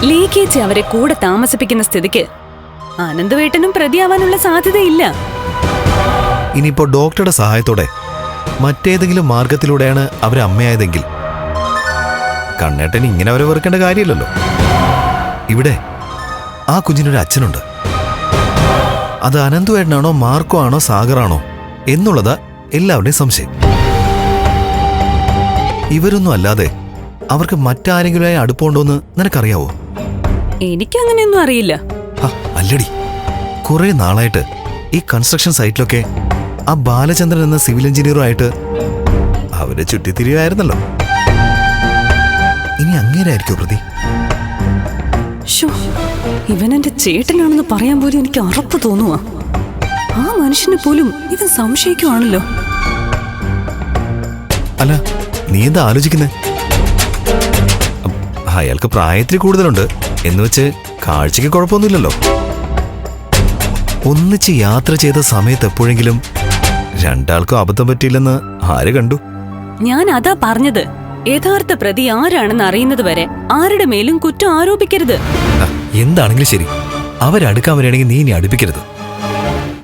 ലീക്കേച്ചി അവരെ കൂടെ താമസിപ്പിക്കുന്ന സ്ഥിതിക്ക് ആനന്ദവേട്ടനും പ്രതിയാവാനുള്ള സാധ്യതയില്ല. ഇനിയിപ്പോ ഡോക്ടറുടെ സഹായത്തോടെ മറ്റേതെങ്കിലും മാർഗത്തിലൂടെയാണ് അവരെ അമ്മയായതെങ്കിൽ കണ്ണേട്ടൻ ഇങ്ങനെ അവരെ വെറുക്കേണ്ട കാര്യമില്ലല്ലോ. ഇവിടെ ആ കുഞ്ഞിനൊരു അച്ഛനുണ്ട്. അത് അനന്തുവേട്ടനാണോ മാർക്കോ ആണോ സാഗറാണോ എന്നുള്ളതാ എല്ലാവരുടെയും സംശയം. ഇവരൊന്നും അല്ലാതെ അവർക്ക് മറ്റാരെങ്കിലുമായി അടുപ്പമുണ്ടോന്ന് നിനക്കറിയാവോ? എനിക്കങ്ങനെയൊന്നും അറിയില്ല. അല്ലടി, കുറെ നാളായിട്ട് ഈ കൺസ്ട്രക്ഷൻ സൈറ്റിലൊക്കെ ആ ബാലചന്ദ്രൻ എന്ന സിവിൽ എഞ്ചിനീയറുമായിട്ട് അവരെ ചുറ്റിത്തിരിയായിരുന്നല്ലോ. ഇനി അങ്ങേരായിരിക്കോ പ്രതി? ഇവനെന്റെ ചേട്ടനാണെന്ന് പറയാൻ പോലും എനിക്ക് ഉറപ്പ് തോന്നുവാ. ആ മനുഷ്യനെ പോലും ഇത് സംശയിക്കുവാണല്ലോ. അല്ല, നീ എന്താ ആലോചിക്കുന്നേ? അയാൾക്ക് പ്രായത്തിൽ കൂടുതലുണ്ട് എന്ന് വെച്ച് കാഴ്ചക്ക് കുഴപ്പമൊന്നുമില്ലല്ലോ. ഒന്നിച്ച് യാത്ര ചെയ്ത സമയത്ത് എപ്പോഴെങ്കിലും രണ്ടാൾക്കും അബദ്ധം പറ്റിയില്ലെന്ന് ആര് കണ്ടു? ഞാൻ അതാ പറഞ്ഞത്, യഥാർത്ഥ പ്രതി ആരാണെന്ന് അറിയുന്നത് വരെ ആരുടെ മേലും കുറ്റം ആരോപിക്കരുത്. എന്താണെങ്കിലും ശരി, അവരടുക്കാൻ വരികയാണെങ്കിൽ നീ ഇനി അടുപ്പിക്കരുത്.